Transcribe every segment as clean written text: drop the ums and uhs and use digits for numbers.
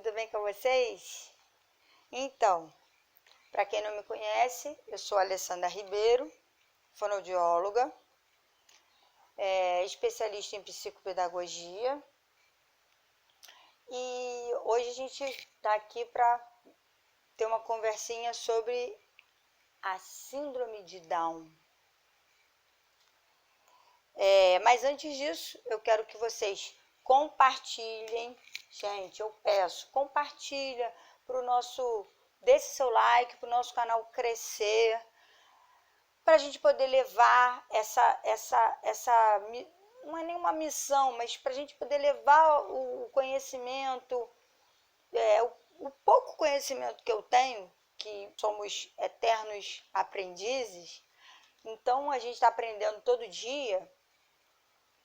tudo bem com vocês? Então, para quem não me conhece, eu sou Alessandra Ribeiro, fonoaudióloga, especialista em psicopedagogia, e hoje a gente está aqui para ter uma conversinha sobre a síndrome de Down. Mas antes disso, eu quero que vocês compartilhem, gente, eu peço, compartilha deixe seu like para o nosso canal crescer, para a gente poder levar não é nenhuma missão, mas para a gente poder levar o conhecimento, o pouco conhecimento que eu tenho, que somos eternos aprendizes. Então a gente está aprendendo todo dia.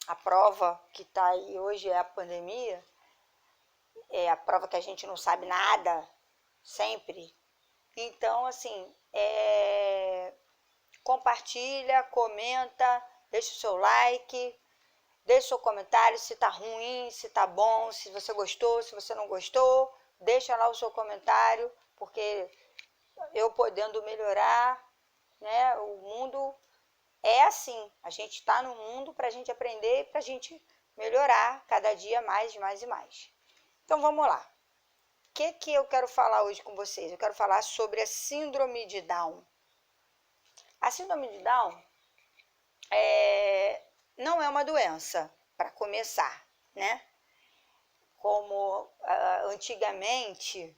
A prova que está aí hoje é a pandemia, é a prova que a gente não sabe nada, sempre. Então, assim, compartilha, comenta, deixa o seu like, deixa o seu comentário se tá ruim, se tá bom, se você gostou, se você não gostou, deixa lá o seu comentário, porque eu podendo melhorar, né, o mundo é assim, a gente está no mundo para a gente aprender e para a gente melhorar cada dia mais e mais. Então vamos lá. O que eu quero falar hoje com vocês? Eu quero falar sobre a síndrome de Down. A síndrome de Down não é uma doença, para começar, né? Como antigamente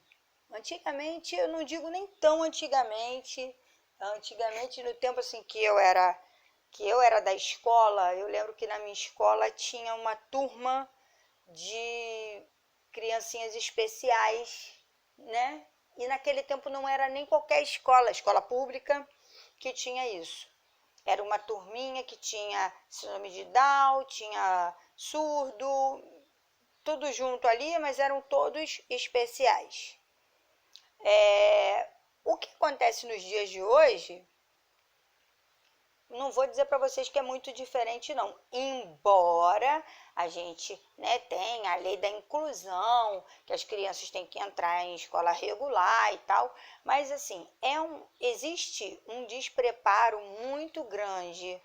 eu não digo nem tão antigamente no tempo assim que eu era da escola, eu lembro que na minha escola tinha uma turma de criancinhas especiais, né? E naquele tempo não era nem qualquer escola pública que tinha isso. Era uma turminha que tinha síndrome de Down, tinha surdo, tudo junto ali, mas eram todos especiais. O que acontece nos dias de hoje, não vou dizer para vocês que é muito diferente não, embora a gente, né, tenha a lei da inclusão, que as crianças têm que entrar em escola regular e tal, mas assim, existe um despreparo muito grande,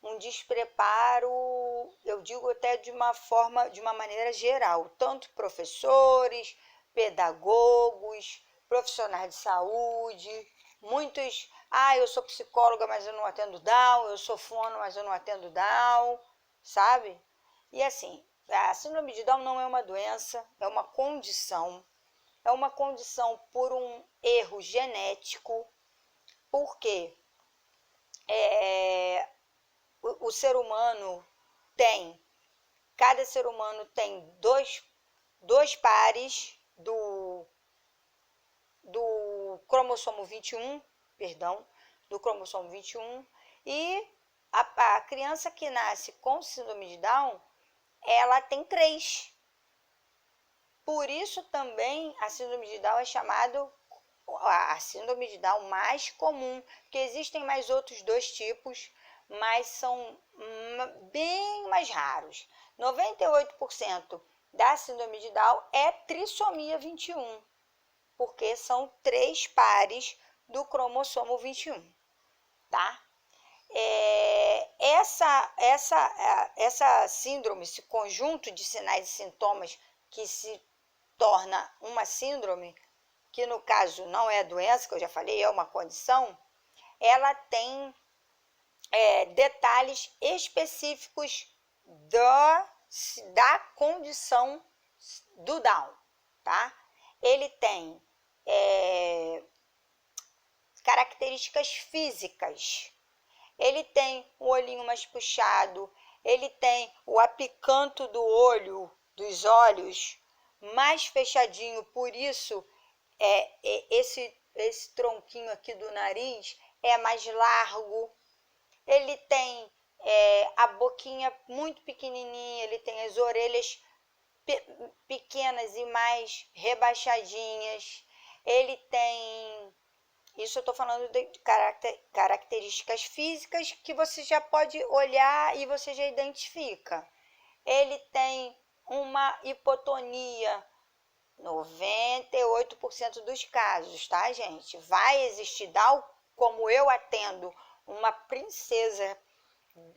um despreparo, eu digo até de uma maneira geral, tanto professores, pedagogos, profissionais de saúde, muitos, eu sou psicóloga, mas eu não atendo Down, eu sou fono, mas eu não atendo Down, sabe? E assim, a síndrome de Down não é uma doença, é uma condição. É uma condição por um erro genético, porque o ser humano cada ser humano tem dois pares do cromossomo 21, do cromossomo 21, e a criança que nasce com síndrome de Down, ela tem 3. Por isso também a síndrome de Down é chamada a síndrome de Down mais comum, porque existem mais outros 2 tipos, mas são bem mais raros. 98% da síndrome de Down é trissomia 21, porque são 3 pares do cromossomo 21, tá? Essa síndrome, esse conjunto de sinais e sintomas que se torna uma síndrome, que no caso não é doença, que eu já falei, é uma condição, ela tem detalhes específicos da condição do Down, tá? Ele tem características físicas. Ele tem o olhinho mais puxado, ele tem o apicanto do olho, dos olhos, mais fechadinho, por isso esse tronquinho aqui do nariz é mais largo. Ele tem a boquinha muito pequenininha, ele tem as orelhas pequenas e mais rebaixadinhas. Ele tem, isso eu estou falando de características físicas que você já pode olhar e você já identifica. Ele tem uma hipotonia 98% dos casos, tá, gente? Vai existir, como eu atendo uma princesa,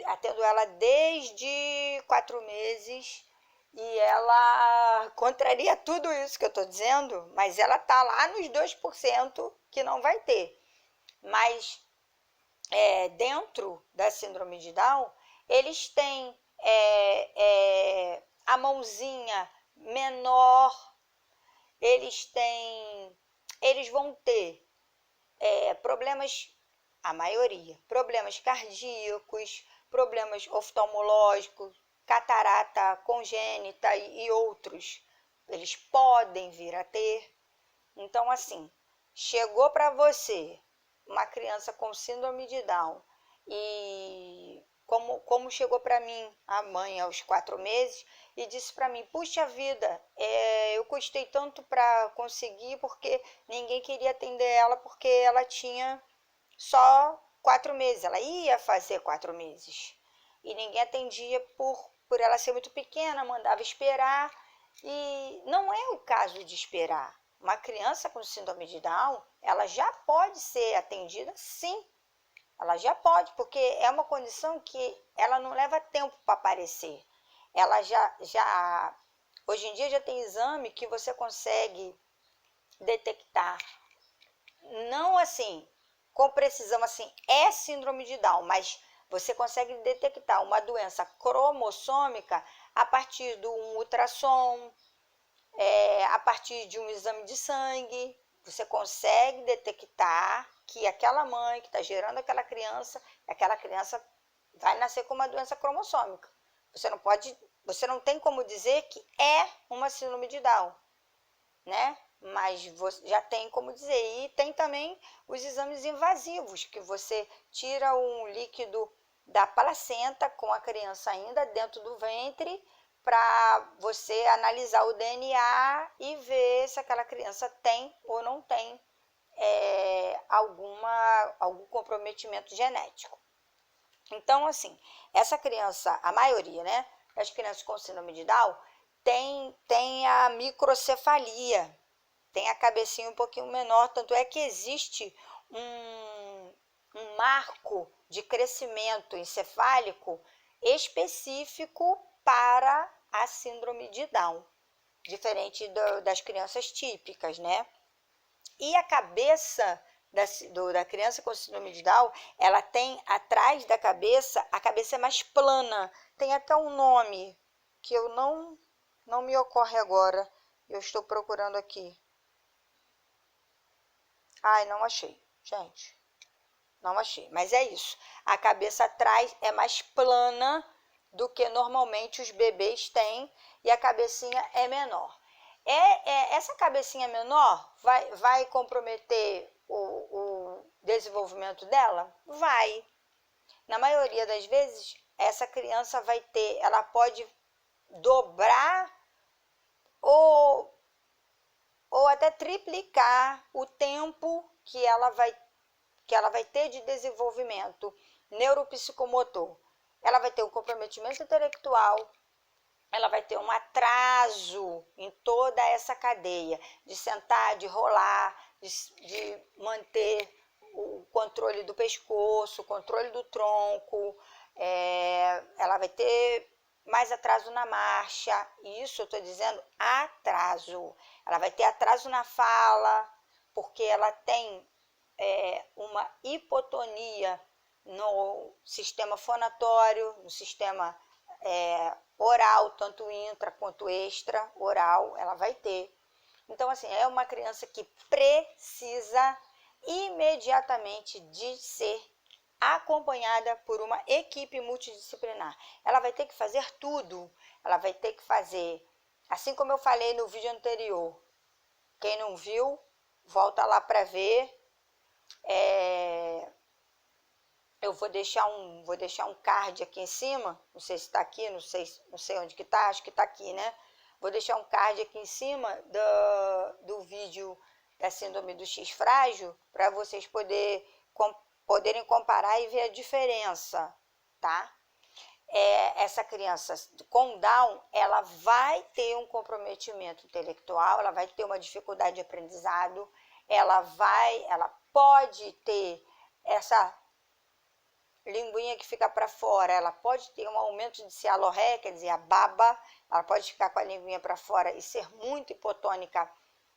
atendo ela desde 4 meses e ela contraria tudo isso que eu tô dizendo, mas ela tá lá nos 2% que não vai ter. Mas dentro da síndrome de Down, eles têm a mãozinha menor, eles vão ter problemas, a maioria, problemas cardíacos, problemas oftalmológicos, catarata congênita e outros. Eles podem vir a ter. Então, assim, chegou para você uma criança com síndrome de Down e como chegou para mim a mãe aos 4 meses e disse para mim, puxa vida, eu custei tanto para conseguir porque ninguém queria atender ela porque ela tinha só 4 meses, ela ia fazer 4 meses e ninguém atendia por ela ser muito pequena, mandava esperar e não é o caso de esperar. Uma criança com síndrome de Down, ela já pode ser atendida, sim. Ela já pode, porque é uma condição que ela não leva tempo para aparecer. Ela hoje em dia já tem exame que você consegue detectar, não assim, com precisão assim, é síndrome de Down, mas você consegue detectar uma doença cromossômica a partir de um ultrassom, a partir de um exame de sangue, você consegue detectar que aquela mãe que está gerando aquela criança vai nascer com uma doença cromossômica. Você não tem como dizer que é uma síndrome de Down, né? Mas você já tem como dizer. E tem também os exames invasivos, que você tira um líquido da placenta com a criança ainda dentro do ventre, para você analisar o DNA e ver se aquela criança tem ou não tem algum comprometimento genético. Então, assim, essa criança, a maioria, né, das crianças com síndrome de Down, tem a microcefalia, tem a cabecinha um pouquinho menor, tanto é que existe um marco de crescimento encefálico específico para a síndrome de Down, diferente das crianças típicas, né? E a cabeça da criança com síndrome de Down, ela tem atrás da cabeça, a cabeça é mais plana, tem até um nome que eu não me ocorre agora, eu estou procurando aqui. Ai, não achei, gente, não achei, mas é isso, a cabeça atrás é mais plana do que normalmente os bebês têm e a cabecinha é menor. Essa cabecinha menor vai comprometer o desenvolvimento dela? Vai. Na maioria das vezes, essa criança ela pode dobrar ou até triplicar o tempo que ela vai ter de desenvolvimento neuropsicomotor. Ela vai ter um comprometimento intelectual, ela vai ter um atraso em toda essa cadeia de sentar, de rolar, de manter o controle do pescoço, o controle do tronco, ela vai ter mais atraso na marcha, isso eu estou dizendo atraso. Ela vai ter atraso na fala, porque ela tem uma hipotonia no sistema fonatório, no sistema oral, tanto intra quanto extra oral, ela vai ter. Então, assim, é uma criança que precisa imediatamente de ser acompanhada por uma equipe multidisciplinar. Ela vai ter que fazer tudo, ela vai ter que fazer, assim como eu falei no vídeo anterior, quem não viu, volta lá para ver. Eu vou deixar um card aqui em cima, não sei se está aqui, não sei onde que está, acho que está aqui, né? Vou deixar um card aqui em cima do vídeo da síndrome do X frágil, para vocês poderem comparar e ver a diferença, tá? essa criança com Down, ela vai ter um comprometimento intelectual, ela vai ter uma dificuldade de aprendizado, ela pode ter essa linguinha que fica para fora, ela pode ter um aumento de cialorré, quer dizer, a baba, ela pode ficar com a linguinha para fora e ser muito hipotônica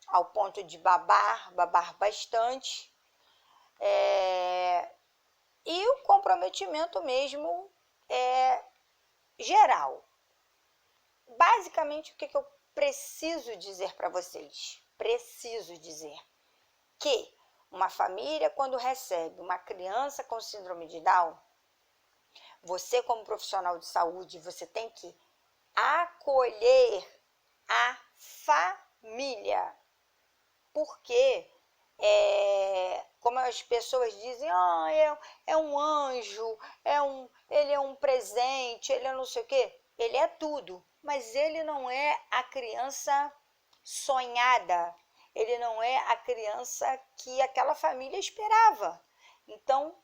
ao ponto de babar bastante. E o comprometimento mesmo geral. Basicamente, o que eu preciso dizer para vocês? Preciso dizer que uma família, quando recebe uma criança com síndrome de Down, você, como profissional de saúde, você tem que acolher a família. Porque, como as pessoas dizem, é um anjo, ele é um presente, ele é não sei o quê. Ele é tudo, mas ele não é a criança sonhada. Ele não é a criança que aquela família esperava. Então,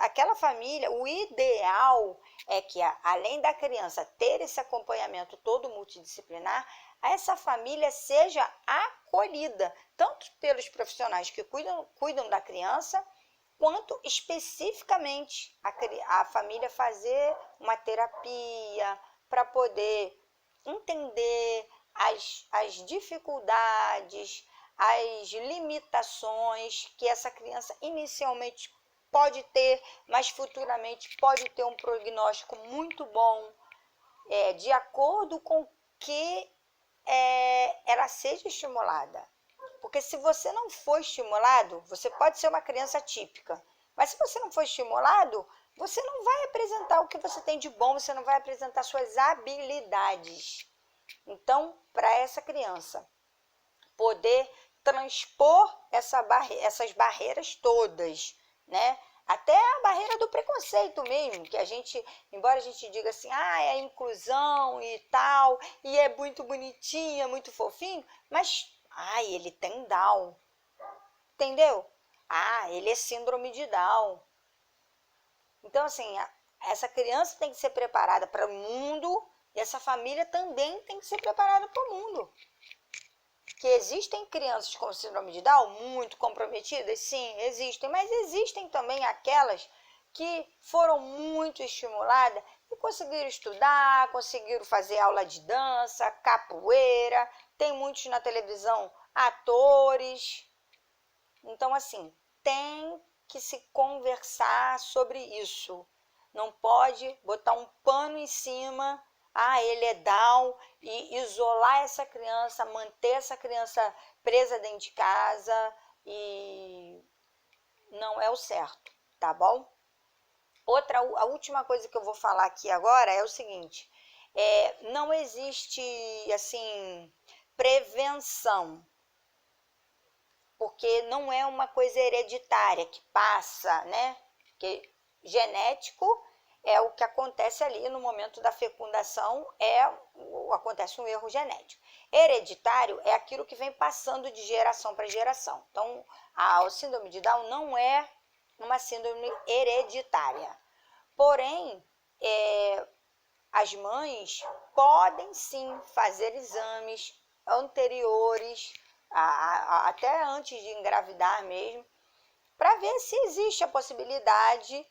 aquela família, o ideal é que, além da criança ter esse acompanhamento todo multidisciplinar, essa família seja acolhida, tanto pelos profissionais que cuidam da criança, quanto especificamente a família fazer uma terapia para poder entender as dificuldades, as limitações que essa criança inicialmente pode ter, mas futuramente pode ter um prognóstico muito bom, de acordo com que ela seja estimulada. Porque se você não for estimulado, você pode ser uma criança típica, mas se você não for estimulado, você não vai apresentar o que você tem de bom, você não vai apresentar suas habilidades. Então, para essa criança poder transpor essas barreiras todas, né? Até a barreira do preconceito mesmo, que a gente, embora a gente diga assim, é inclusão e tal, e é muito bonitinho, é muito fofinho, mas, ele tem Down, entendeu? Ele é síndrome de Down. Então, assim, essa criança tem que ser preparada para o mundo e essa família também tem que ser preparada para o mundo. Que existem crianças com síndrome de Down muito comprometidas? Sim, existem, mas existem também aquelas que foram muito estimuladas e conseguiram estudar, conseguiram fazer aula de dança, capoeira, tem muitos na televisão, atores. Então, assim, tem que se conversar sobre isso. Não pode botar um pano em cima, ele é Down, e isolar essa criança, manter essa criança presa dentro de casa, e não é o certo, tá bom? A última coisa que eu vou falar aqui agora é o seguinte, não existe, assim, prevenção, porque não é uma coisa hereditária que passa, né? Porque genético é o que acontece ali no momento da fecundação, acontece um erro genético. Hereditário é aquilo que vem passando de geração para geração. Então, a síndrome de Down não é uma síndrome hereditária. Porém, as mães podem sim fazer exames anteriores, até antes de engravidar mesmo, para ver se existe a possibilidade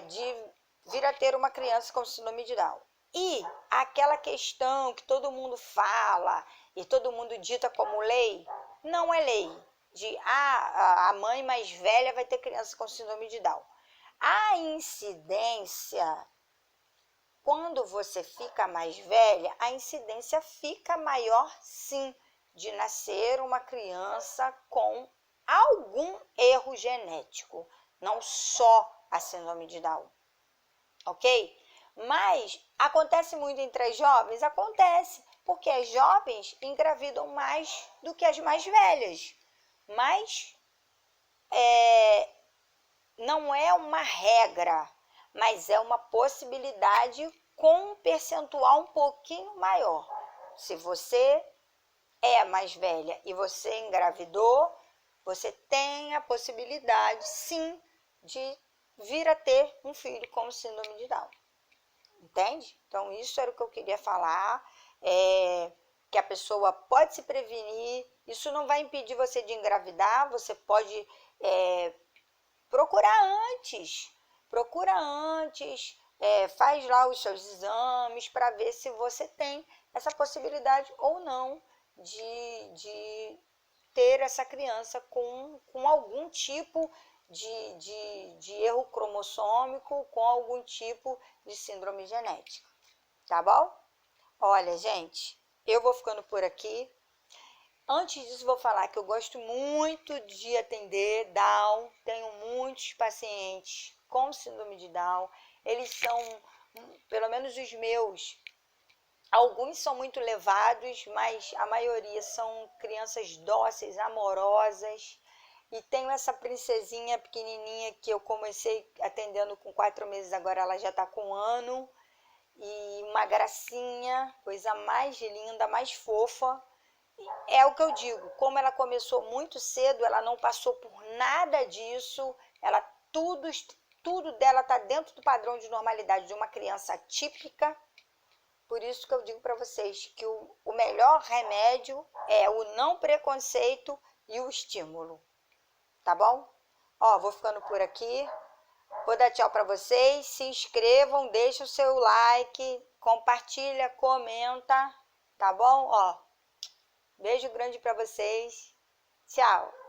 de vir a ter uma criança com síndrome de Down. E aquela questão que todo mundo fala e todo mundo dita como lei, não é lei de a mãe mais velha vai ter criança com síndrome de Down. A incidência, quando você fica mais velha, a incidência fica maior sim de nascer uma criança com algum erro genético, não só a síndrome de Down, ok? Mas acontece muito entre as jovens? Acontece, porque as jovens engravidam mais do que as mais velhas, mas não é uma regra, mas é uma possibilidade com um percentual um pouquinho maior. Se você é mais velha e você engravidou, você tem a possibilidade, sim, de vir a ter um filho com síndrome de Down. entende? Então, isso era o que eu queria falar, que a pessoa pode se prevenir, isso não vai impedir você de engravidar, você pode procurar antes, faz lá os seus exames para ver se você tem essa possibilidade ou não de ter essa criança com algum tipo de erro cromossômico, com algum tipo de síndrome genética, tá bom? Olha, gente, eu vou ficando por aqui. Antes disso, vou falar que eu gosto muito de atender Down, tenho muitos pacientes com síndrome de Down, eles são, pelo menos os meus, alguns são muito levados, mas a maioria são crianças dóceis, amorosas. E tenho essa princesinha pequenininha que eu comecei atendendo com 4 meses, agora ela já está com 1 ano. E uma gracinha, coisa mais linda, mais fofa. É o que eu digo, como ela começou muito cedo, ela não passou por nada disso, ela tudo dela está dentro do padrão de normalidade de uma criança típica. Por isso que eu digo para vocês que o melhor remédio é o não preconceito e o estímulo, tá bom? Ó, vou ficando por aqui, vou dar tchau para vocês, se inscrevam, deixa o seu like, compartilha, comenta, tá bom? Ó, beijo grande para vocês, tchau!